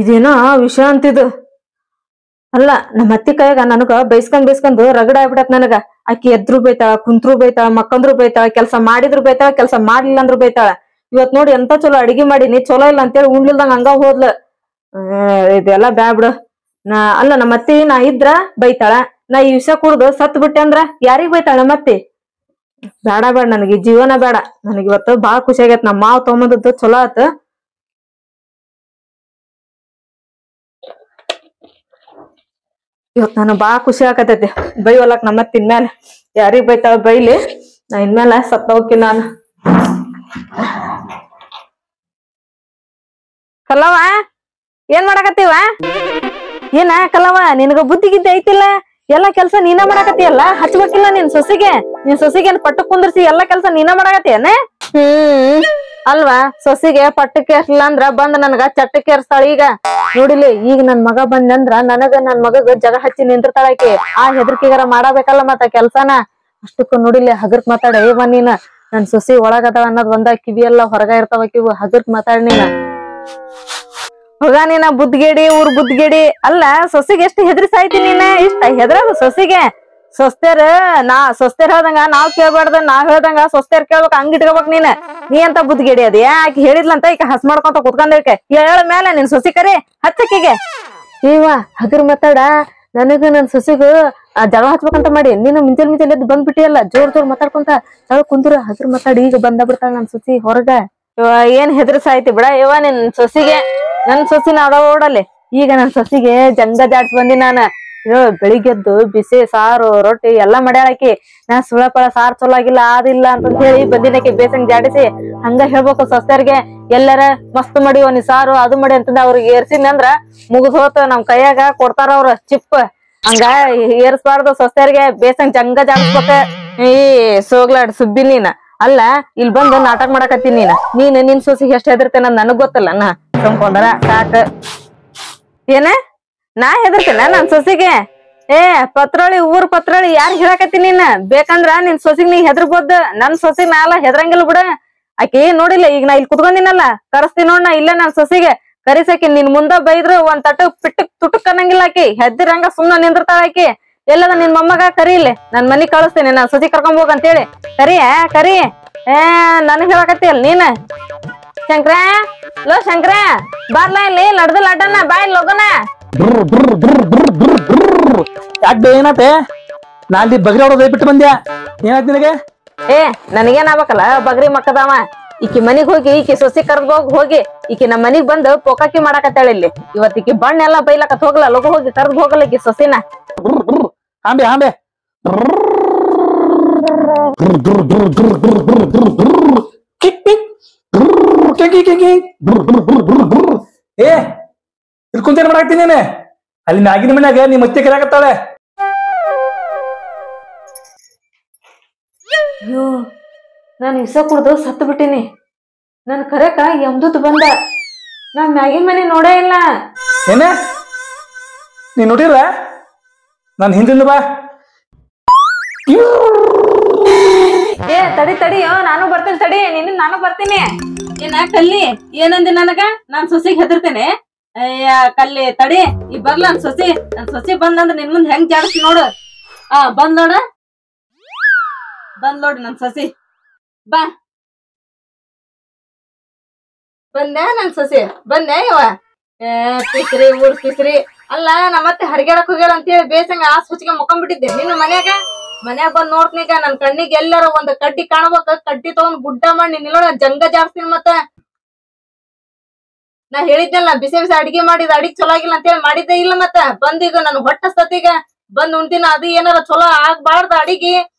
ಇದೇನೋ ವಿಷಯ ಅಂತಿದ್ದು ಅಲ್ಲ. ನಮ್ಮ ಅತ್ತಿ ಕೈಯಾಗ ನನಗ ಬೈಸ್ಕೊಂಡ್ ರಗಡ ಆಗ್ಬಿಡತ್ ನನಗ. ಆಕಿ ಎದ್ರು ಬೈತಾಳ, ಕುಂತ್ರು ಬೈತಾಳ, ಮಕ್ಕಂದ್ರು ಬೈತಾಳ, ಕೆಲಸ ಮಾಡಿದ್ರು ಬೈತಾಳ, ಕೆಲಸ ಮಾಡ್ಲಿಲ್ಲ ಅಂದ್ರು ಬೈತಾಳ. ಇವತ್ ನೋಡಿ ಎಂತ ಚಲೋ ಅಡಿಗೆ ಮಾಡೀನಿ, ಚಲೋ ಇಲ್ಲ ಅಂತೇಳಿ ಉಣ್ಲಿಲ್ದಂಗ ಹಂಗ ಹೋದ್ಲ. ಇದೆಲ್ಲಾ ಬ್ಯಾಡ್. ಅಲ್ಲ ನಮ್ಮ ಅತ್ತಿ ನಾ ಇದ್ರ ಬೈತಾಳ, ನಾ ಈ ವಿಷಯ ಕುಡ್ದು ಸತ್ ಬಿಟ್ಟೆ ಅಂದ್ರ ಯಾರಿಗ್ ಬೈತಾಳ ನಮ್ಮ ಅತ್ತಿ? ಬೇಡ ನನಗೆ ಜೀವನ ಬೇಡ. ನನಗ್ ಇವತ್ತು ಬಾಳ ಖುಷಿ ಆಗೈತ್. ನಮ್ಮ ಮಾವ್ ತಗೊಂಬಂದದ್ದು ಚಲೋ ಆತ. ಇವತ್ ನಾನು ಬಾಳ ಖುಷಿ ಆಕತೈತಿ. ಬೈವಲಕ್ ನಮ್ಮ ಅತ್ತಿ ಇನ್ಮ್ಯಾಲ ಯಾರಿಗ್ ಬೈತಾಳ ಬೈಲಿ, ನಾ ಇನ್ಮ್ಯಾಲ ಸತ್ತ ಹೋಗ್ತೀನಿ ನಾನು. ಕಲ್ಲವ ಏನ್ ಮಾಡಾಕತ್ತೀವ? ಏನ ಕಲ್ಲವ ನಿನಗ ಬುದ್ಧಿ ಗಿದ್ದಿ ಐತಿಲ್ಲ? ಎಲ್ಲಾ ಕೆಲ್ಸ ನೀನ ಮಾಡಾಕತ್ತಿಯಲ್ಲ, ಹಚ್ಬೇಕಿಲ್ಲ ನಿನ್ ಸೊಸಿಗೆ ಏನ್ ಪಟ್ಟು ಕುಂದ್ರಸಿ ಎಲ್ಲಾ ಕೆಲ್ಸ ನೀನ ಮಾಡಾಕತ್ತಿಯನ? ಅಲ್ವಾ, ಸೊಸಿಗೆ ಪಟ್ಟಕ್ಕೆ ಏರ್ಲಿಲ್ಲ ಅಂದ್ರ ಬಂದ್ ನನ್ಗ ಚಟ್ಟಕ್ಕೆ ಏರ್ಸ್ತಾಳ. ಈಗ ನೋಡಿಲಿ, ಈಗ ನನ್ ಮಗ ಬಂದಂದ್ರ ನನ್ ಮಗಗ ಜಗ ಹಚ್ಚಿ ನಿಂತಿರ್ತಾಳಕಿ. ಆ ಹೆದರ್ಕಿಗಾರ ಮಾಡಬೇಕಲ್ಲ ಮತ್ತ ಕೆಲ್ಸನ. ಅಷ್ಟಕ್ಕ ನೋಡಿಲಿ ಹಗರ್ಕ್ ಮಾತಾಡ. ಏವ ನೀನ ನನ್ ಸೊಸಿ ಒಳಗದ ಅನ್ನೋದ್ ಒಂದ, ಕಿವಿ ಎಲ್ಲ ಹೊರಗ ಇರ್ತಾವ ಕಿವು. ಹಗರ್ಕ್ ಮಾತಾಡ ನೀನ. ಹೋಗ ನೀನ ಬುದ್ಧಿಗೇಡಿ, ಊರ್ ಬುದ್ಧಿಗೇಡಿ. ಅಲ್ಲ, ಸೊಸಿಗೆ ಎಷ್ಟು ಹೆದರಿ ಸಾಯ್ತಿ ನೀನ. ಇಷ್ಟ ಹೆದ್ರದು ಸೊಸಿಗೆ. ಸೊಸ್ತೇರ್ ಹೇಳ್ದಂಗ ನಾವ್ ಕೇಳ್ಬಾರ್ದ, ನಾವ್ ಹೇಳ್ದಂಗ ಸೊಸ್ತೇರ್ ಕೇಳ್ಬೇಕ. ಹಂಗ ಇಟ್ಕೋಬೇಕ್ ನೀ ಅಂತ ಬುದ್ಧಿಗೇಡಿ ಅದ. ಆಕಿ ಹೇಳಿದ್ಲಂತ ಈಗ ಹಸ್ ಮಾಡ್ಕೊಂತ ಕುತ್ಕೊಂಡೇಕೆ ಹೇಳ ಮೇಲೆ ನಿನ್ ಸೊಸಿ ಕರಿ ಹಚ್ಚಕ್ಕಿಗೆ. ಇವ ಹಗರ್ ಮಾತಾಡ. ನನಗ ನನ್ ಸೊಸಿಗೂ ಜಗಳ ಹಚ್ಬೇಕಂತ ಮಾಡಿ ನೀನು ಮುಂಚೆ ಎದ್ದು ಬಂದ್ಬಿಟ್ಟಿಯಲ್ಲ. ಜೋರ್ ಮಾತಾಡ್ಕೊಂತ ಕುಂದ್ರ. ಹಗರ್ ಮಾತಾಡಿ, ಈಗ ಬಂದ ಬಿಡ್ತಾಳ ನನ್ ಸೊಸಿ ಹೊರಗ. ಏನ್ ಹೆದರ್ ಸಾಯ್ತಿ ಬಿಡ ಇವ ನಿನ್ ಸೊಸಿಗೆ. ನನ್ ಸೊಸಿನ ಓಡಲ್ಲಿ. ಈಗ ನನ್ ಸೊಸಿಗೆ ಜಂಗ ಜಾಡ್ಸ್ ಬಂದಿ ನಾನ. ಬೆಳಿಗ್ಗೆದ್ದು ಬಿಸಿ ಸಾರು ರೊಟ್ಟಿ ಎಲ್ಲಾ ಮಾಡ್ಯಾಳಕಿ. ನಾ ಸುಳಪಳ ಸಾರ್ ಚಲೋ ಆಗಿಲ್ಲ, ಆದಿಲ್ಲ ಅಂತ ಹೇಳಿ ಬಂದಿನಕಿ ಬೇಸಂಗ್ ಜಾಡಿಸಿ. ಹಂಗ ಹೇಳ್ಬೇಕು ಸೊಸ್ಯರ್ಗೆ. ಎಲ್ಲಾರ ಮಸ್ತ್ ಮಾಡಿ ನೀ ಸಾರು ಅದು ಮಾಡಿ ಅಂತಂದ ಅವ್ರಿಗೆ ಏರ್ಸಿನಿ ಅಂದ್ರ ಮುಗಿದ್ ಹೋತ. ನಮ್ ಕೈಯಾಗ ಕೊಡ್ತಾರ ಅವ್ರ ಚಿಪ್. ಹಂಗ ಏರ್ಸ್ಬಾರ್ದು ಸೊಸ್ಯರ್ಗೆ. ಬೇಸಂಗ್ ಜಂಗ ಜಾಡಿಸ್ಬೇಕ. ಈ ಸೋಗ್ಲಾಡ್ ಸುಬ್ಬಿ ನೀನ. ಅಲ್ಲ, ಇಲ್ಲಿ ಬಂದು ನಾಟಕ ಮಾಡಕತ್ತೀನಿ ನೀನ್ ನಿನ್ ಸೊಸಿಗೆ ಎಷ್ಟ್ ಹೆದರ್ತೇನ ನನಗ್ ಗೊತ್ತಲ್ಲ. ನಾ ಸುಮ್ಕೊಂಡ್ರ ಸಾಕ. ಏನ ನಾ ಹೆದರ್ತೇನ ನನ್ ಸೊಸಿಗೆ? ಪತ್ರೊಳಿ ಊರ್ ಪತ್ರೊಳಿ ಯಾರ್ ಹೇಳಕತ್ತಿ ನೀನ್? ಬೇಕಂದ್ರ ನಿನ್ ಸೊಸಿಗ್ ನೀ ಹೆದರ್ಬೋದ್. ನನ್ ಸೊಸಿಗ್ ನಾ ಎಲ್ಲ ಹೆದರಂಗಿಲ್ಲ ಬಿಡ. ಆಕಿ ನೋಡಿಲ್ಲ, ಈಗ ನಾ ಇಲ್ಲಿ ಕುತ್ಕೊಂಡಿನಲ್ಲ, ಕರಸ್ತೀನಿ ನೋಡ್ ನಾ ಇಲ್ಲ ನನ್ ಸೊಸಿಗೆ. ಕರಿಸಾಕಿ ನಿನ್ ಮುಂದ ಬೈದ್ರು ಒಂದ್ ಪಿಟ್ಟಕ್ ತುಟಕ್ ಅನ್ನಂಗಿಲ್ಲ. ಆಕಿ ಹೆದ್ದಿರಂಗ ಸುಮ್ನ ನಿಂದಿರ್ತಾಳ ಆಕಿ. ಎಲ್ಲದ ನಿನ್ ಮೊಮ್ಮಗ ಕರೀಲಿ, ನನ್ ಮನಿಗ್ ಕಳಿಸ್ತೀನಿ, ನಾನ್ ಸೊಸಿ ಕರ್ಕೊಂಡ್ ಹೋಗ್ ಅಂತೇಳಿ. ಕರಿ ನನಗ್ ಹೇಳಕತ್ತಿ ಅಲ್ ನೀನ್. ಶಂಕ್ರ, ಲೋ ಶಂಕ್ರ, ಬಾರ್ಲಾ ಇಲ್ಲಿ ಲಡ್ದು ಲಡ್ಡನ್ನ ಬಾ ಇಲ್ಲಿ ಹೋಗೋಣ. ಯಾಕೆ ಏನಾತೆ? ನಾನ್ ಬಗ್ರಿ ಹೊಡೋದ್ ಬಿಟ್ಟು ಬಂದ್ಯಾ. ಏನಾಯ್ತು ನಿನಗೆ? ನನಗೇನ್ ಆಗ್ಬೇಕಲ್ಲ ಬಗ್ರಿ ಮಕ್ಕದವ. ಈಕಿ ಮನಿಗ್ ಹೋಗಿ ಈಕಿ ಸೊಸಿ ಕರ್ದ್ ಹೋಗಿ ಈಕಿ ನಮ್ ಮನಿಗ್ ಬಂದು ಪೊಕಾಕಿ ಮಾಡಾಕತ್ತಾಳ ಇಲ್ಲಿ. ಇವತ್ ಈಕಿ ಬಣ್ಣ ಎಲ್ಲಾ ಬೈಲಕತ್ ಹೋಗ್ಲಾ, ಲಗು ಹೋಗಿ ಕರ್ದ್ ಹೋಗಲ್ಲ ಈಕಿ ಸೊಸಿನ. ಆಂಬೆ ಇಲ್ಲಿ ಕುಂತೇನ್ ಮಾಡಾಕ್ತೀನಿ ನೀನೆ? ಅಲ್ಲಿ ನಾಗಿನ ಮನ್ಯಾಗ ನಿಮ್ ಮತ್ತೆ ಕರೆಯಾಕತ್ತಾಳೆ. ಅಯ್ಯೋ, ನಾನ್ ಇಸ ಕುಡ್ದು ಸತ್ತು ಬಿಟ್ಟಿನಿ. ನನ್ ಕರೆಕ ಯಮ್ದೂತ್ ಬಂದ. ನಾನ್ ಮ್ಯಾಗಿನ ಮನೆ ನೋಡೇ ಇಲ್ಲ. ಏನ ನೀ ನೋಡಿರ? ನಾನ್ ಹಿಂದಿಂದ ಬಾ. ತಡಿ ನಾನು ಬರ್ತೇನೆ. ತಡಿ ನಾನು ಬರ್ತೀನಿ. ಏನ ಕಲ್ಲಿ ಏನಂದಿ ನನಗ? ನಾನ್ ಸೊಸಿಗೆ ಹೆದರ್ತೇನೆ? ಕಲ್ಲಿ ತಡಿ, ಈ ಬರ್ಲ ನನ್ ಸೊಸಿ ಬಂದಂದ್ರ ನಿನ್ ಮುಂದ್ ಹೆಂಗ್ ಜಾಡಿಸ್ತಿ ನೋಡು. ಬಂದ್ ನೋಡಿ ನನ್ ಸೊಸಿ. ಬಾ, ಬಂದೆ ನನ್ ಸೊಸಿ ಬಂದೆ. ಇವ ಪಿಸ್ರಿ ಊರ್ ಪಿಸ್ರಿ. ಅಲ್ಲ, ನಮ್ಮತ್ತೆ ಹರಿಗಾಡಕ್ ಹೋಗ್ಯಾಳ ಅಂತೇಳಿ ಬೇಸಂಗ ಹುಚ್ಚಿಗೆ ಮುಕೊಂಡ್ಬಿಟ್ಟಿದ್ದೆ. ನಿನ್ನ ಮನ್ಯಾಗ ಬಂದ್ ನೋಡ್ತೀನೀಗ. ನನ್ ಕಣ್ಣಿಗೆ ಎಲ್ಲಾರ ಒಂದ್ ಕಡ್ಡಿ ಕಾಣ್ಬೇಕ. ಕಡ್ಡಿ ತಗೊಂಡ್ ಗುಡ್ಡ ಮಾಡಿ ನಿಲ್ಲೋಣ ಜಂಗ ಜಾಡ್ಸ್ತೀನಿ. ಮತ್ತ ನಾ ಹೇಳಿದ್ನಲ್ಲ, ಬಿಸಿ ಅಡಿಗೆ ಮಾಡಿದ ಅಡಿಗೆ ಚಲೋ ಆಗಿಲ್ಲ ಅಂತೇಳಿ ಮಾಡಿದ್ದೆ ಇಲ್ಲ. ಮತ್ತ ಬಂದೀಗ ನನ್ ಹೊಟ್ಟಸ್ತತಿಗ ಬಂದ್ ಉಣ್ತೀನ. ಅದು ಏನಾರ ಚಲೋ ಆಗ್ಬಾರ್ದ ಅಡಿಗೆ.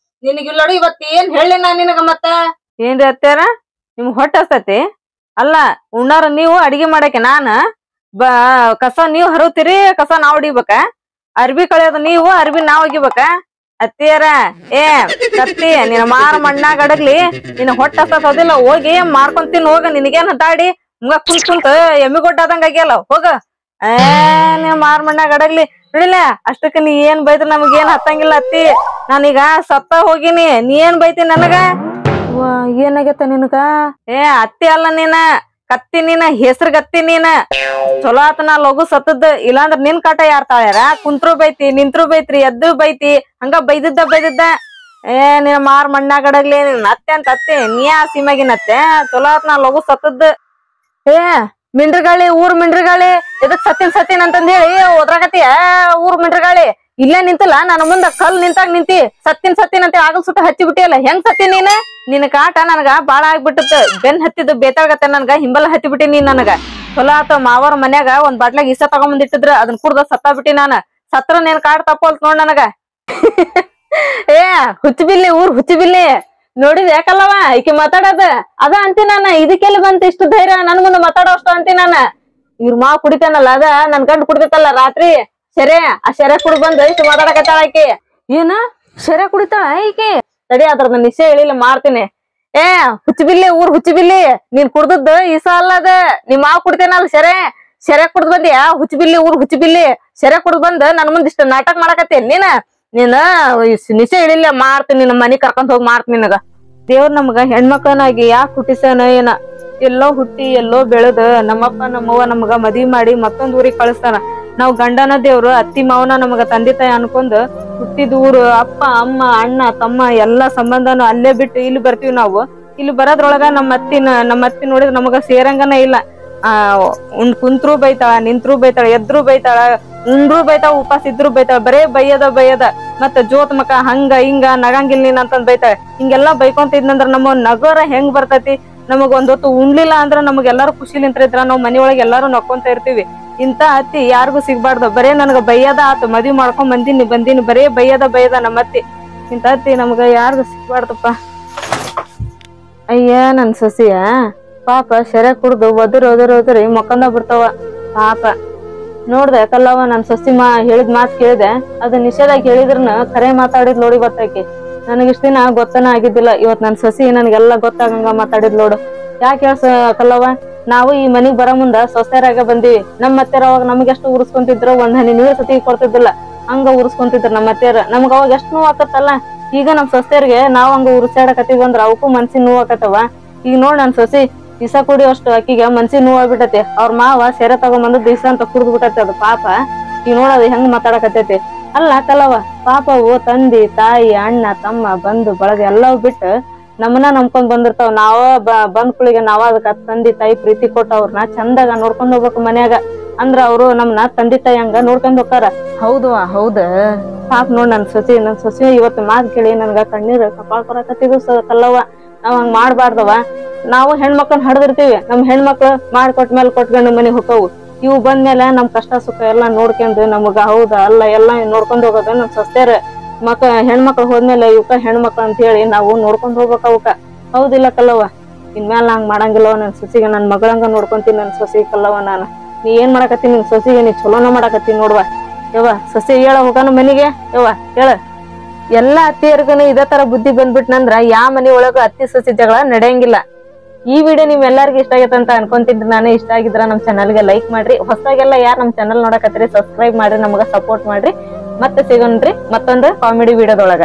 ನಿನಗಿಲ್ಲೋಡಿ ಇವತ್ ಏನ್ ಹೇಳಿ ನಾ ನಿನಗ? ಮತ್ತ ಏನ್ರಿ ಅತ್ಯಾರ, ನಿಮ್ಗ್ ಹೊಟ್ಟಸ್ತತಿ? ಅಲ್ಲ, ಉಣ್ಣಾರ ನೀವು, ಅಡಿಗೆ ಮಾಡಕ್ಕೆ ನಾನ. ಕಸ ನೀವ್ ಹರವ್ತೀರಿ, ಕಸ ನಾವ್ ಹೊಡಿಬೇಕ. ಅರ್ಬಿ ಕಳಿಯೋದು ನೀವು, ಅರ್ಬಿ ನಾವ್ ಒಗಿಬೇಕ. ಅತ್ತಿಯರ ಕತ್ತಿ ನಿನ್ನ ಮಾರ ಮಣ್ಣಾಗ ಅಡಗ್ಲಿ. ನಿನ್ನ ಹೊಟ್ಟಸ್ತದಿಲ್ಲ, ಹೋಗಿ ಮಾರ್ಕೊಂತೀನಿ ಹೋಗ. ನಿನಗೇನ್ ಹತಾಡಿ ಕುಂತ ಎಮ್ಮಿಗೊಡ್ಡ ಆದಂಗ ಆಗ್ಯಲ್ಲ. ಹೋಗ ನೀವ್ ಮಾರ್ ಮಣ್ಣಾಗ ಅಡಗ್ಲಿ. ನೋಡಿಲ್ಲ, ಅಷ್ಟಕ್ಕ ನೀ ಏನ್ ಬೈದ್ರ ನಮಗೇನ್ ಹತ್ತಂಗಿಲ್ಲ ಅತ್ತಿ. ನಾನೀಗ ಸತ್ತ ಹೋಗಿನಿ, ನೀ ಏನ್ ಬೈತಿ ನನಗ? ಏನಾಗೈತ ನಿನಗ? ಅತ್ತಿ ಅಲ್ಲ ನೀನ, ಕತ್ತಿ ನೀನ ಹೆಸರು ಗತ್ತಿ ನೀನ ಚಲೋ ಆತ ನಾ ಲಗು ಸತ್ತದ ಇಲ್ಲಾಂದ್ರ ನಿನ್ ಕಾಟ ಯಾರ್ ತಾಳ್ಯಾರ ಕುಂತ್ರು ಬೈತಿ ನಿಂತ್ರು ಬೈತ್ರಿ ಎದ್ದು ಬೈತಿ ಹಂಗ ಬೈದಿದ್ದ ನಿನ್ ಮಾರ್ ಮಣ್ಣಾಗಡಗ್ಲಿ ನಿನ್ ಅತ್ತೆ ಅಂತ ಅತ್ತೆ ನೀ ಆ ಸೀಮಾಗಿನತ್ತೆ ಚಲೋ ಆತ್ ನಾ ಲಗು ಸತ್ತದ ಮಿಂಡ್ರಗಾಳಿ ಊರ್ ಮಿಂಡ್ರಗಾಳಿ ಎದಕ್ ಸತ್ತಿನ್ ಅಂತಂದ್ ಹೇಳಿ ಓದ್ರಾಗತಿಯ ಊರ್ ಮಿಂಡ್ರಗಾಳಿ ಇಲ್ಲೇ ನಿಂತಲ್ಲ ನನ್ನ ಮುಂದ ಕಲ್ ನಿಂತಾಗ ನಿಂತಿ ಸತ್ತಿನ್ ಅಂತ ಆಗಲ್ ಸುಟ್ಟ ಹಚ್ಚಿ ಬಿಟ್ಟಿಯಲ್ಲ ಹೆಂಗ್ ಸತ್ತಿ ನೀನ್ ನಿನ್ ಕಾಟ ನನ್ಗ ಬಾಳ ಆಗ್ಬಿಟ್ಟತ್ ಬೆನ್ ಹತ್ತಿದ್ ಬೇತಾಳ್ಗತ್ತೆ ನನ್ಗ ಹಿಂಬಲ್ಲ ಹತ್ತಿ ಬಿಟ್ಟಿ ನೀನ್ ನನಗ ಚಲೋ ಆತ ಮಾವರ ಮನ್ಯಾಗ ಒಂದ್ ಬಾಟ್ಲಾಗ ಇಸ ತಗೊಂಬಂದಿಟ್ಟಿದ್ರ ಅದನ್ ಕುಡ್ದ ಸತ್ತ ಬಿಟ್ಟಿ ನಾನ ಸತ್ರ ನೀನ್ ಕಾಟ್ ತಪ್ಪೋಲ್ತ್ ನೋಡ್ ನನಗ ಹುಚ್ಚಬಿಲ್ಲಿ ಊರ್ ಹುಚ್ಚಬಿಲ್ಲಿ ನೋಡಿದ್ ಯಾಕಲ್ಲವ ಈಕಿ ಮಾತಾಡೋದ ಅದ ಅಂತಿ ನಾನ ಇದಕ್ಕೆಲ್ಲಿ ಬಂತ ಇಷ್ಟು ಧೈರ್ಯ ನನ್ ಮುಂದೆ ಮಾತಾಡೋ ಅಷ್ಟು ಅಂತಿ ನಾನ ಇವ್ರ ಮಾವ್ ಕುಡಿತಾನಲ್ಲ ಅದ ನನ್ ಗಂಡ್ ಕುಡಿತೈತಲ್ಲ ರಾತ್ರಿ ಆ ಶೆರೆ ಕುಡ್ ಬಂದ್ ಇಷ್ಟು ಮಾತಾಡಕತ್ತಾಳ ಆಕಿ ಏನ ಶೆರೆ ಕುಡಿತಾಳ ಈಕಿ ತಡಿ ಅದ್ರದ ನಿಶ್ಚಯ ಹೇಳಿಲ್ಲ ಮಾಡ್ತೀನಿ ಹುಚ್ಚಬಿಲ್ಲಿ ಊರ್ ಹುಚ್ಚಬಿಲ್ಲಿ ನೀನ್ ಕುಡ್ದದ್ದು ಈಸ ಅಲ್ಲ ಅದ ನಿಮ್ ಮಾವ್ ಕುಡಿತೇನಲ್ಲ ಶೆರೆ ಕುಡ್ದ್ ಬಂದಿಯಾ ಹುಚ್ಚಬಿಲ್ಲಿ ಊರ್ ಹುಚ್ಚಬಿಲ್ಲಿ ಶೆರೆ ಕುಡ್ದ್ ಬಂದ್ ನನ್ ಮುಂದ್ ಇಷ್ಟ ನಾಟಕ ಮಾಡಕತ್ತೇನ್ ನೀನ್ ನಿಶ್ಚಯ ಹೇಳಿಲ್ಲ ಮಾಡ್ತೀನಿ ನಿನ್ನ ಮನಿ ಕರ್ಕೊಂಡ್ ಹೋಗಿ ಮಾಡ್ತೀನಿ ನಿನಗ ದೇವ್ರ ನಮ್ಗ ಹೆಣ್ಮಕ್ಳನಾಗಿ ಯಾಕೆ ಹುಟ್ಟಿಸನ ಏನ ಎಲ್ಲೋ ಹುಟ್ಟಿ ಎಲ್ಲೋ ಬೆಳೆದ ನಮ್ಮಪ್ಪ ನಮ್ಮವ್ವ ನಮ್ಗ ಮದ್ವಿ ಮಾಡಿ ಮತ್ತೊಂದ್ ಊರಿಗೆ ಕಳಿಸ್ತಾನ ನಾವ್ ಗಂಡನ ದೇವ್ರು ಅತ್ತಿ ಮಾವನ ನಮಗ ತಂದೆ ತಾಯಿ ಅನ್ಕೊಂಡ್ ಹುಟ್ಟಿದ ಊರು ಅಪ್ಪ ಅಮ್ಮ ಅಣ್ಣ ತಮ್ಮ ಎಲ್ಲಾ ಸಂಬಂಧನು ಅಲ್ಲೇ ಬಿಟ್ಟು ಇಲ್ಲಿ ಬರ್ತೀವಿ ನಾವು ಇಲ್ಲಿ ಬರೋದ್ರೊಳಗ ನಮ್ಮ ಅತ್ತಿ ನೋಡಿದ್ರ ನಮಗ ಸೇರಂಗನ ಇಲ್ಲ ಕುಂತ್ರು ಬೈತಾಳ ನಿಂತ್ರು ಬೈತಾಳ ಎದ್ರು ಬೈತಾಳ ಉಂಡ್ರು ಬೈತಾಳ ಉಪಾಸ ಇದ್ರು ಬೈತಾಳ ಬರೇ ಬೈಯದ ಮತ್ತ ಜೋತ್ ಮಕ ಹಂಗ ಹಿಂಗ ನಗಂಗಿಲ್ ನೀನ್ ಅಂತಂದ್ ಬೈತಾಳ ಹಿಂಗೆಲ್ಲಾ ಬೈಕೊಂತ ಇದ್ನಂದ್ರ ನಮ್ಮ ನಗೋರ ಹೆಂಗ್ ಬರ್ತೈತಿ ನಮಗ್ ಒಂದೊತ್ತು ಉಣ್ಲಿಲ್ಲ ಅಂದ್ರ ನಮಗೆಲ್ಲಾರು ಖುಷಿಲಿಂತ್ರ ಇದ್ರ ನಾವ್ ಮನಿಯೊಳಗೆ ಎಲ್ಲಾರು ನಕ್ಕೊಂತ ಇರ್ತೀವಿ ಇಂತ ಅತ್ತಿ ಯಾರಿಗೂ ಸಿಗ್ಬಾರ್ದು ಬರೇ ನನ್ಗ ಬೈಯದ ಆತು ಮದ್ವಿ ಮಾಡ್ಕೊಂಡ್ ಬಂದಿನಿ ಬರೇ ಬೈಯದ ನಮ್ಮ ಅತ್ತಿ ಇಂತ ಅತ್ತಿ ನಮ್ಗ ಯಾರಿಗೂ ಸಿಗ್ಬಾರ್ದಪ್ಪ ಅಯ್ಯ ನನ್ ಸೊಸಿಯ ಪಾಪ ಶೆರೆ ಕುಡ್ದು ಒದರಿ ಮೊಕ್ಕಂದ ಬಿಡ್ತಾವ ಪಾಪ ನೋಡ್ದೆ ಕಲ್ಲವ ನನ್ ಸೊಸಿ ಹೇಳಿದ್ ಮಾತ್ ಕೇಳಿದೆ ಅದ್ ನಿಷೇಧಾಗಿ ಹೇಳಿದ್ರನ ಖರೆ ಮಾತಾಡಿದ್ ನೋಡಿ ಗೊತ್ತಾಕಿ ನನಗಿಷ್ಟ ದಿನ ಗೊತ್ತನ ಆಗಿದ್ದಿಲ್ಲ ಇವತ್ ನನ್ ಸೊಸಿ ನನ್ಗೆಲ್ಲಾ ಗೊತ್ತಾಗಂಗ ಮಾತಾಡಿದ್ ನೋಡು ಯಾಕೆ ಕಲ್ಲವ ನಾವು ಈ ಮನಿಗ್ ಬರೋ ಮುಂದ ಸೊಸೆರಾಗ ಬಂದಿವಿ ನಮ್ ಅತ್ತೆರ ಅವಾಗ ನಮ್ಗೆ ಎಷ್ಟು ಉರ್ಸ್ಕೊಂತಿದ್ರು ಒಂದ್ ಹನಿ ನೀರ್ ಸತಿ ಕೊಡ್ತಿದ್ದಿಲ್ಲ ಹಂಗ ಉರ್ಸ್ಕೊಂತಿದ್ರು ನಮ್ಮ ಅತ್ತೆರ ನಮ್ಗ ಅವಾಗ ಎಷ್ಟ್ ನೋವು ಆಕತ್ತಲ್ಲ ಈಗ ನಮ್ ಸೊಸೆಯರ್ಗೆ ನಾವ್ ಹಂಗ ಉರ್ಸಾಡಕತ್ತೀವಿ ಅಂದ್ರ ಅವಕ್ಕೂ ಮನ್ಸಿನ ನೋವು ಆಕತ್ತವ ಈಗ ನೋಡ್ ನನ್ ಸೊಸಿ ದಿಸ ಕುಡಿ ಅಷ್ಟು ಅಕ್ಕಿಗೆ ಮನ್ಸಿನ ನೋವು ಆಗ್ಬಿಟ್ಟತಿ ಅವ್ರ ಮಾವ ಸೆರೆ ತಗೊಂಬಂದು ದಿವಸ ಅಂತ ಕುಡ್ದು ಬಿಟ್ಟತಿ ಅದು ಪಾಪ ಈಗ ನೋಡೋದು ಹೆಂಗ್ ಮಾತಾಡಕತ್ತೈತಿ ಅಲ್ಲ ಕಲವ ಪಾಪವು ತಂದಿ ತಾಯಿ ಅಣ್ಣ ತಮ್ಮ ಬಂಧು ಬಳಗ ಎಲ್ಲವೂ ಬಿಟ್ಟು ನಮ್ಮನ್ನ ನಂಬ್ಕೊಂಡ್ ಬಂದಿರ್ತಾವ ನಾವ ಬಂದ್ ಕುಳಿಗೆ ನಾವ ಅದಕ್ಕ ತಂದಿ ತಾಯಿ ಪ್ರೀತಿ ಕೊಟ್ಟ ಅವ್ರನ್ನ ಚಂದಾಗ ನೋಡ್ಕೊಂಡ್ ಹೋಗ್ಬೇಕು ಮನ್ಯಾಗ ಅಂದ್ರ ಅವ್ರು ನಮ್ನ ತಂದಿ ತಾಯಿ ಹಂಗ ನೋಡ್ಕೊಂಡ್ ಹೋಗ್ತಾರ ಹೌದ ಪಾಪ ನೋಡ್ ನನ್ ಸೊಸಿ ಇವತ್ತು ಮಾತ್ ಕೇಳಿ ನನ್ಗ ಕಣ್ಣೀರ್ ಕಪಾಳ ಕೊರಕತ್ತಿದ್ವು ಕಲ್ಲವ ನಾವ್ ಹಂಗ್ ಮಾಡ್ಬಾರ್ದವ ನಾವು ಹೆಣ್ಮಕ್ಳನ್ನ ಹಡ್ದಿರ್ತೀವಿ ನಮ್ ಹೆಣ್ಮಕ್ಳು ಮಾಡ್ಕೊಟ್ಮೇಲೆ ಕೊಟ್ಕೊಂಡು ಮನೆಗ್ ಹೋಗವು ಇವು ಬಂದ್ಮೇಲೆ ನಮ್ ಕಷ್ಟ ಸುಖ ಎಲ್ಲಾ ನೋಡ್ಕೊಂಡು ನಮಗ ಹೌದ ಅಲ್ಲ ಎಲ್ಲಾ ನೋಡ್ಕೊಂಡ್ ಹೋಗೋದು ನಮ್ ಸೊಸೆಯರ್ ಹೆಣ್ಮಕ್ಳು ಹೋದ್ಮೇಲೆ ಇವಕ್ಕ ಹೆಣ್ಮಕ್ಳು ಅಂತ ಹೇಳಿ ನಾವು ನೋಡ್ಕೊಂಡ್ ಹೋಗ್ಬೇಕ ಅವಕ್ಕ ಹೌದಿಲ್ಲ ಕಲ್ಲವ ಇನ್ಮ್ಯಾಲ ಹಂಗ್ ಮಾಡಂಗಿಲ್ಲವ ನನ್ ಸೊಸಿಗೆ ನನ್ ಮಗಳಂಗ ನೋಡ್ಕೊಂತೀನಿ ನನ್ ಸೊಸಿ ಕಲ್ಲವ ನಾನು ನೀ ಏನ್ ಮಾಡಕತ್ತೀನಿ ನಿನ್ ಸೊಸಿಗೆ ನೀ ಚಲೋನ ಮಾಡಕತ್ತೀನಿ ನೋಡ್ವಾ ಯವ್ವ ಸೊಸಿ ಹೇಳ ಹೋಗಾನ ಮನಿಗೆ ಯವ್ವ ಹೇಳ ಎಲ್ಲಾ ಅತ್ತಿಯರ್ಗನು ಇದೇ ತರ ಬುದ್ಧಿ ಬಂದ್ಬಿಟ್ನಂದ್ರ ಯಾ ಮನಿ ಒಳಗ ಅತ್ತಿ ಸೊಸಿ ಜಗಳ ನಡೆಯಂಗಿಲ್ಲ ಈ ವಿಡಿಯೋ ನಿಮ್ ಎಲ್ಲರಿಗೂ ಇಷ್ಟ ಆಗೈತೆ ಅಂತ ಅನ್ಕೊಂತಿದ್ರಿ ನಾನು ಇಷ್ಟ ಆಗಿದ್ರ ನಮ್ ಚಾನಲ್ಗೆ ಲೈಕ್ ಮಾಡ್ರಿ ಹೊಸದಾಗೆಲ್ಲ ಯಾರು ನಮ್ ಚಾನಲ್ ನೋಡಕತ್ತೀರಿ ಸಬ್ಸ್ಕ್ರೈಬ್ ಮಾಡ್ರಿ ನಮಗ ಸಪೋರ್ಟ್ ಮಾಡ್ರಿ ಮತ್ತೆ ಸಿಗೋಣ್ರಿ ಮತ್ತೊಂದು ಕಾಮಿಡಿ ವಿಡಿಯೋದೊಳಗ